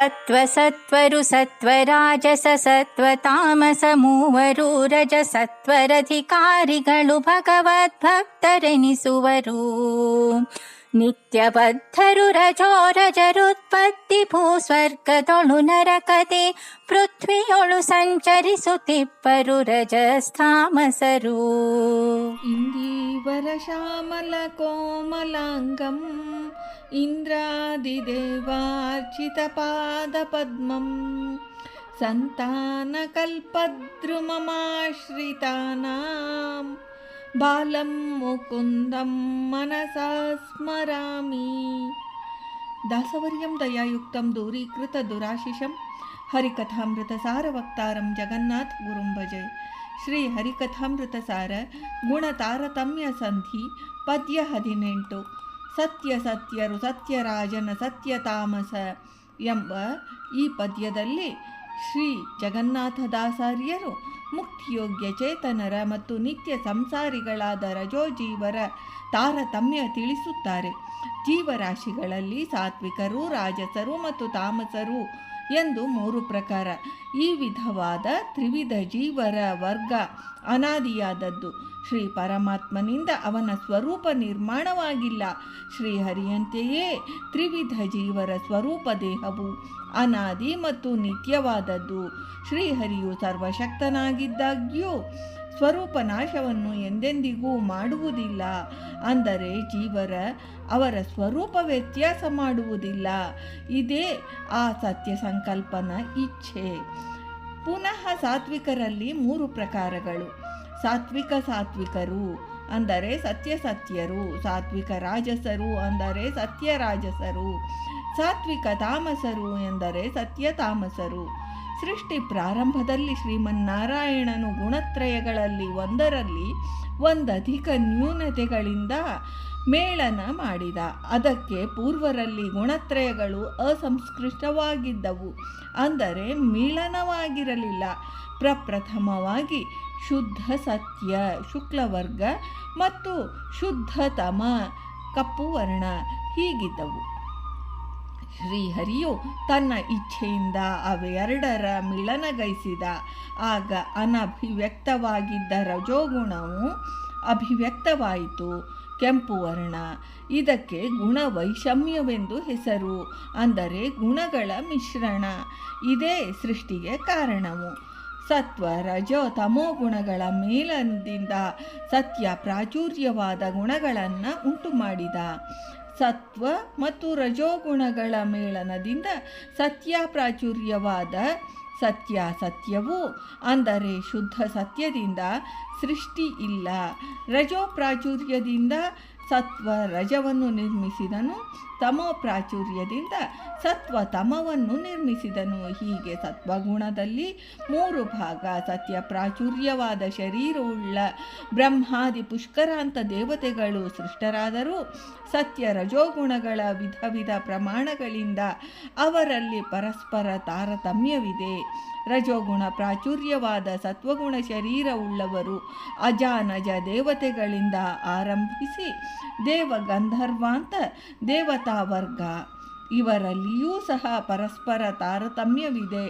ಸತ್ವಸತ್ವರು ಸತ್ವರಾಜಸ ಸತ್ವತಾಮಸ ಮೂವರು ರಜಸತ್ವರಧಿಕಾರಿಗಳು ಭಗವದ್ಭಕ್ತರೆನಿಸುವರು. ನಿತ್ಯಬದ್ಧರು ರಜೋರಜರುತ್ಪತ್ತಿ ಭೂಸ್ವರ್ಗದೊಳು ನರಕತೆ ಪೃಥ್ವಿಯೊಳು ಸಂಚರಿಸುತ್ತಿಪ್ಪರು ರಜಸ್ತಾಮಸರು. ಇಂದೀವರ ಶ್ಯಾಮಲ ಕೋಮಲಾಂಗಂ ಇಂದ್ರಾದಿದೇವಾರ್ಚಿತ ಪಾದ ಪದ್ಮಂ ಸಂತಾನಕಲ್ಪದ್ರುಮಮಾಶ್ರಿತಾನಾಂ ಬಾಲಂ ಮುಕುಂದಂ ಮನಸಾ ಸ್ಮರಾಮಿ. ದಾಸವರ್ಯಂ ದಯಾಯುಕ್ತಂ ದೂರೀಕೃತ ದುರಾಶಿಷಂ ಹರಿಕಥಾಮೃತ ಸಾರವಕ್ತಾರಂ ಜಗನ್ನಾಥ ಗುರುಂ ಭಜೆ. ಶ್ರೀ ಹರಿಕಥಾಮೃತ ಸಾರ ಗುಣ ತಾರತಮ್ಯ ಸಂಧಿ ಪದ್ಯ 18. ಸತ್ಯ ಸತ್ಯರು ಸತ್ಯರಾಜನ ಸತ್ಯತಾಮಸ ಎಂಬ ಈ ಪದ್ಯದಲ್ಲಿ ಶ್ರೀ ಜಗನ್ನಾಥದಾಸಾರ್ಯರು ಮುಕ್ತಿಯೋಗ್ಯ ಚೇತನರ ಮತ್ತು ನಿತ್ಯ ಸಂಸಾರಿಗಳಾದ ರಜೋಜೀವರ ತಾರತಮ್ಯ ತಿಳಿಸುತ್ತಾರೆ. ಜೀವರಾಶಿಗಳಲ್ಲಿ ಸಾತ್ವಿಕರು, ರಾಜಸರು ಮತ್ತು ತಾಮಸರು ಎಂದು 3 ಪ್ರಕಾರ. ಈ ವಿಧವಾದ ತ್ರಿವಿಧ ಜೀವರ ವರ್ಗ ಅನಾದಿಯಾದದ್ದು. ಶ್ರೀ ಪರಮಾತ್ಮನಿಂದ ಅವನ ಸ್ವರೂಪ ನಿರ್ಮಾಣವಾಗಿಲ್ಲ. ಶ್ರೀಹರಿಯಂತೆಯೇ ತ್ರಿವಿಧ ಜೀವರ ಸ್ವರೂಪ ದೇಹವು ಅನಾದಿ ಮತ್ತು ನಿತ್ಯವಾದದ್ದು. ಶ್ರೀಹರಿಯು ಸರ್ವಶಕ್ತನಾಗಿದ್ದಾಗ್ಯೂ ಸ್ವರೂಪ ನಾಶವನ್ನು ಎಂದೆಂದಿಗೂ ಮಾಡುವುದಿಲ್ಲ. ಅಂದರೆ ಜೀವರ ಅವರ ಸ್ವರೂಪ ವ್ಯತ್ಯಾಸ ಮಾಡುವುದಿಲ್ಲ. ಇದೇ ಆ ಸತ್ಯ ಸಂಕಲ್ಪನ ಇಚ್ಛೆ. ಪುನಃ ಸಾತ್ವಿಕರಲ್ಲಿ 3 ಪ್ರಕಾರಗಳು. ಸಾತ್ವಿಕರು ಅಂದರೆ ಸತ್ಯಸತ್ಯರು, ಸಾತ್ವಿಕ ರಾಜಸರು ಅಂದರೆ ಸತ್ಯರಾಜಸರು, ಸಾತ್ವಿಕ ತಾಮಸರು ಎಂದರೆ ಸತ್ಯತಾಮಸರು. ಸೃಷ್ಟಿ ಪ್ರಾರಂಭದಲ್ಲಿ ಶ್ರೀಮನ್ನಾರಾಯಣನು ಗುಣತ್ರಯಗಳಲ್ಲಿ ಒಂದರಲ್ಲಿ ಒಂದಧಿಕ ನ್ಯೂನತೆಗಳಿಂದ ಮೇಳನ ಮಾಡಿದ. ಅದಕ್ಕೆ ಪೂರ್ವರಲ್ಲಿ ಗುಣತ್ರಯಗಳು ಅಸಂಸ್ಕೃಷ್ಟವಾಗಿದ್ದವು, ಅಂದರೆ ಮೀಳನವಾಗಿರಲಿಲ್ಲ. ಪ್ರಪ್ರಥಮವಾಗಿ ಶುದ್ಧ ಸತ್ಯ ಶುಕ್ಲವರ್ಗ ಮತ್ತು ಶುದ್ಧ ತಮ ಕಪ್ಪು ವರ್ಣ ಹೀಗಿದ್ದವು. ಶ್ರೀಹರಿಯು ತನ್ನ ಇಚ್ಛೆಯಿಂದ ಅವೆರಡರ ಮಿಳನಗೈಸಿದ. ಆಗ ಅನಭಿವ್ಯಕ್ತವಾಗಿದ್ದ ರಜೋಗುಣವು ಅಭಿವ್ಯಕ್ತವಾಯಿತು, ಕೆಂಪು ವರ್ಣ. ಇದಕ್ಕೆ ಗುಣವೈಷಮ್ಯವೆಂದು ಹೆಸರು, ಅಂದರೆ ಗುಣಗಳ ಮಿಶ್ರಣ. ಇದೇ ಸೃಷ್ಟಿಗೆ ಕಾರಣವು. ಸತ್ವ ರಜೋ ತಮೋ ಗುಣಗಳ ಮೇಲದಿಂದ ಸತ್ಯ ಪ್ರಾಚುರ್ಯವಾದ ಗುಣಗಳನ್ನು ಉಂಟು ಮಾಡಿದ. ಸತ್ವ ಮತ್ತು ರಜೋಗುಣಗಳ ಮೇಳನದಿಂದ ಸತ್ಯ ಪ್ರಾಚುರ್ಯವಾದ ಸತ್ಯವು, ಅಂದರೆ ಶುದ್ಧ ಸತ್ಯದಿಂದ ಸೃಷ್ಟಿ ಇಲ್ಲ. ರಜೋ ಪ್ರಾಚುರ್ಯದಿಂದ ಸತ್ವ ರಜವನ್ನು ನಿರ್ಮಿಸಿದನು, ತಮೋ ಪ್ರಾಚುರ್ಯದಿಂದ ಸತ್ವ ತಮವನ್ನು ನಿರ್ಮಿಸಿದನು. ಹೀಗೆ ಸತ್ವಗುಣದಲ್ಲಿ 3 ಭಾಗ. ಸತ್ಯ ಪ್ರಾಚುರ್ಯವಾದ ಶರೀರವುಳ್ಳ ಬ್ರಹ್ಮಾದಿ ಪುಷ್ಕರಾಂತ ದೇವತೆಗಳು ಸೃಷ್ಟರಾದರೂ ಸತ್ಯ ರಜೋಗುಣಗಳ ವಿಧ ವಿಧ ಪ್ರಮಾಣಗಳಿಂದ ಅವರಲ್ಲಿ ಪರಸ್ಪರ ತಾರತಮ್ಯವಿದೆ. ರಜೋಗುಣ ಪ್ರಾಚುರ್ಯವಾದ ಸತ್ವಗುಣ ಶರೀರವುಳ್ಳವರು ಅಜಾನಜ ದೇವತೆಗಳಿಂದ ಆರಂಭಿಸಿ ದೇವಗಂಧರ್ವಾಂತ ದೇವತಾ ವರ್ಗ, ಇವರಲ್ಲಿಯೂ ಸಹ ಪರಸ್ಪರ ತಾರತಮ್ಯವಿದೆ.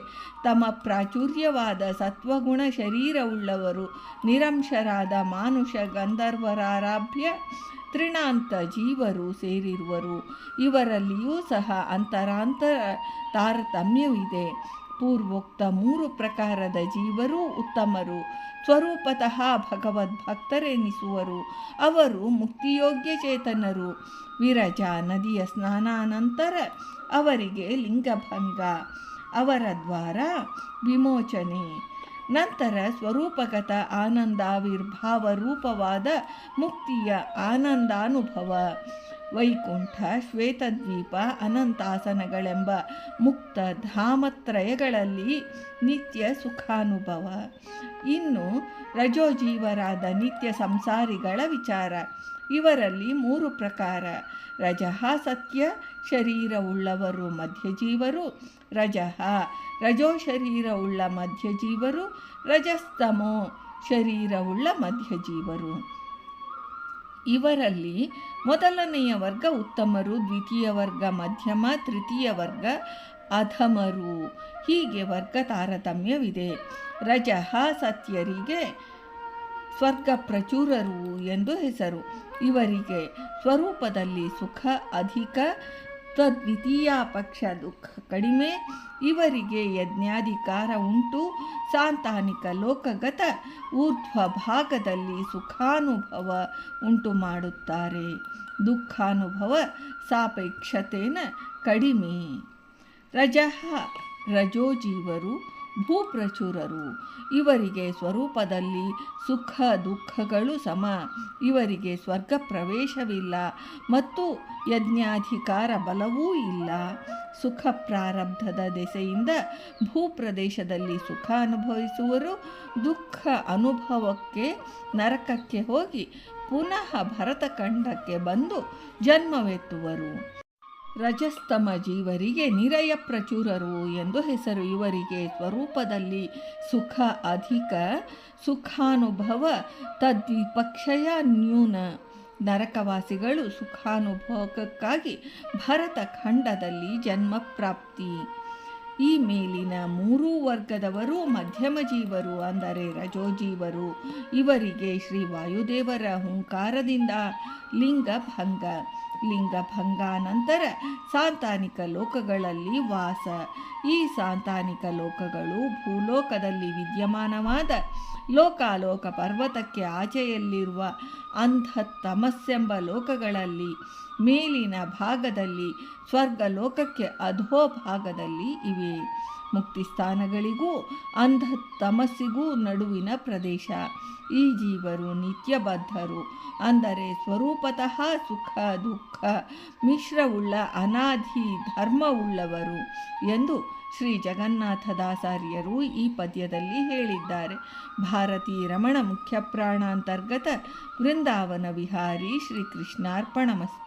ತಮ ಪ್ರಾಚುರ್ಯವಾದ ಸತ್ವಗುಣ ಶರೀರವುಳ್ಳವರು ನಿರಂಶರಾದ ಮಾನುಷ ಗಂಧರ್ವರಾರಾಭ್ಯ ತ್ರಿಣಾಂತ ಜೀವರು ಸೇರಿರುವರು. ಇವರಲ್ಲಿಯೂ ಸಹ ಅಂತರಾಂತರ ತಾರತಮ್ಯವಿದೆ. ಪೂರ್ವೋಕ್ತ 3 ಪ್ರಕಾರದ ಜೀವರೂ ಉತ್ತಮರು, ಸ್ವರೂಪತಃ ಭಗವದ್ಭಕ್ತರೆನಿಸುವರು. ಅವರು ಮುಕ್ತಿಯೋಗ್ಯ ಚೇತನರು. ವಿರಜ ನದಿಯ ಸ್ನಾನಾನಂತರ ಅವರಿಗೆ ಲಿಂಗಭಂಗ, ಅವರ ದ್ವಾರ ವಿಮೋಚನೆ. ನಂತರ ಸ್ವರೂಪಗತ ಆನಂದಾವಿರ್ಭಾವ ರೂಪವಾದ ಮುಕ್ತಿಯ ಆನಂದಾನುಭವ. ವೈಕುಂಠ, ಶ್ವೇತದ್ವೀಪ, ಅನಂತಾಸನಗಳೆಂಬ ಮುಕ್ತ ಧಾಮತ್ರಯಗಳಲ್ಲಿ ನಿತ್ಯ ಸುಖಾನುಭವ. ಇನ್ನು ರಜೋಜೀವರಾದ ನಿತ್ಯ ಸಂಸಾರಿಗಳ ವಿಚಾರ. ಇವರಲ್ಲಿ 3 ಪ್ರಕಾರ. ರಜಃ ಸತ್ಯ ಶರೀರವುಳ್ಳವರು ಮಧ್ಯಜೀವರು, ರಜೋ ಶರೀರವುಳ್ಳ ಮಧ್ಯಜೀವರು, ರಜಸ್ತಮೋ ಶರೀರವುಳ್ಳ ಮಧ್ಯಜೀವರು. ಇವರಲ್ಲಿ ಮೊದಲನೆಯ ವರ್ಗ ಉತ್ತಮರು, ದ್ವಿತೀಯ ವರ್ಗ ಮಧ್ಯಮ, ತೃತೀಯ ವರ್ಗ ಅಧಮರು. ಹೀಗೆ ವರ್ಗ ತಾರತಮ್ಯವಿದೆ. ರಜಃ ಸತ್ಯರಿಗೆ ಸ್ವರ್ಗ ಪ್ರಚುರರು ಎಂದು ಹೆಸರು. ಇವರಿಗೆ ಸ್ವರೂಪದಲ್ಲಿ ಸುಖ ಅಧಿಕ, ತದ್ವಿತೀಯ ಪಕ್ಷ ದುಃಖ ಕಡಿಮೆ. ಇವರಿಗೆ ಯಜ್ಞಾಧಿಕಾರ ಉಂಟು. ಸಾಂತಾನಿಕ ಲೋಕಗತ ಊರ್ಧ್ವ ಭಾಗದಲ್ಲಿ ಸುಖಾನುಭವ ಉಂಟು ಮಾಡುತ್ತಾರೆ. ದುಃಖಾನುಭವ ಸಾಪೇಕ್ಷತೆನ ಕಡಿಮೆ. ರಜಃ ರಜೋಜೀವರು ಭೂಪ್ರಚುರರು. ಇವರಿಗೆ ಸ್ವರೂಪದಲ್ಲಿ ಸುಖ ದುಃಖಗಳು ಸಮ. ಇವರಿಗೆ ಸ್ವರ್ಗ ಪ್ರವೇಶವಿಲ್ಲ ಮತ್ತು ಯಜ್ಞಾಧಿಕಾರ ಬಲವೂ ಇಲ್ಲ. ಸುಖ ಪ್ರಾರಬ್ಧದ ದೆಸೆಯಿಂದ ಭೂಪ್ರದೇಶದಲ್ಲಿ ಸುಖ ಅನುಭವಿಸುವರು. ದುಃಖ ಅನುಭವಕ್ಕೆ ನರಕಕ್ಕೆ ಹೋಗಿ ಪುನಃ ಭರತಖಂಡಕ್ಕೆ ಬಂದು ಜನ್ಮವೆತ್ತುವರು. ರಜಸ್ತಮ ಜೀವರಿಗೆ ನಿರಯ ಪ್ರಚುರರು ಎಂದು ಹೆಸರು. ಇವರಿಗೆ ಸ್ವರೂಪದಲ್ಲಿ ಸುಖ ಅಧಿಕ, ಸುಖಾನುಭವ ತದ್ವಿಪಕ್ಷಯ ನ್ಯೂನ. ನರಕವಾಸಿಗಳು ಸುಖಾನುಭವಕ್ಕಾಗಿ ಭರತಖಂಡದಲ್ಲಿ ಜನ್ಮ ಪ್ರಾಪ್ತಿ. ಈ ಮೇಲಿನ ಮೂರೂ ವರ್ಗದವರು ಮಧ್ಯಮ ಜೀವರು, ಅಂದರೆ ರಜೋಜೀವರು. ಇವರಿಗೆ ಶ್ರೀ ವಾಯುದೇವರ ಹುಂಕಾರದಿಂದ ಲಿಂಗಭಂಗ, ಲಿಂಗಭಂಗಾನಂತರ ಸಾಂತಾನಿಕ ಲೋಕಗಳಲ್ಲಿ ವಾಸ. ಈ ಸಾಂತಾನಿಕ ಲೋಕಗಳು ಭೂಲೋಕದಲ್ಲಿ ವಿದ್ಯಮಾನವಾದ ಲೋಕಾಲೋಕ ಪರ್ವತಕ್ಕೆ ಆಚೆಯಲ್ಲಿರುವ ಅಂಧತಮಸ್ಸೆಂಬ ಲೋಕಗಳಲ್ಲಿ, ಮೇಲಿನ ಭಾಗದಲ್ಲಿ ಸ್ವರ್ಗಲೋಕಕ್ಕೆ ಅಧೋ ಭಾಗದಲ್ಲಿ ಇವೆ. ಮುಕ್ತಿಸ್ಥಾನಗಳಿಗೂ ಅಂಧತಮಸ್ಸಿಗೂ ನಡುವಿನ ಪ್ರದೇಶ. ಈ ಜೀವರು ನಿತ್ಯಬದ್ಧರು, ಅಂದರೆ ಸ್ವರೂಪತಃ ಸುಖ ದುಃಖ ಮಿಶ್ರವುಳ್ಳ ಅನಾದಿ ಧರ್ಮವುಳ್ಳವರು ಎಂದು ಶ್ರೀ ಜಗನ್ನಾಥದಾಸಾರ್ಯರು ಈ ಪದ್ಯದಲ್ಲಿ ಹೇಳಿದ್ದಾರೆ. ಭಾರತೀ ರಮಣ ಮುಖ್ಯ ಪ್ರಾಣಾಂತರ್ಗತ ವೃಂದಾವನ ವಿಹಾರಿ. ಶ್ರೀಕೃಷ್ಣಾರ್ಪಣಮಸ್ತು.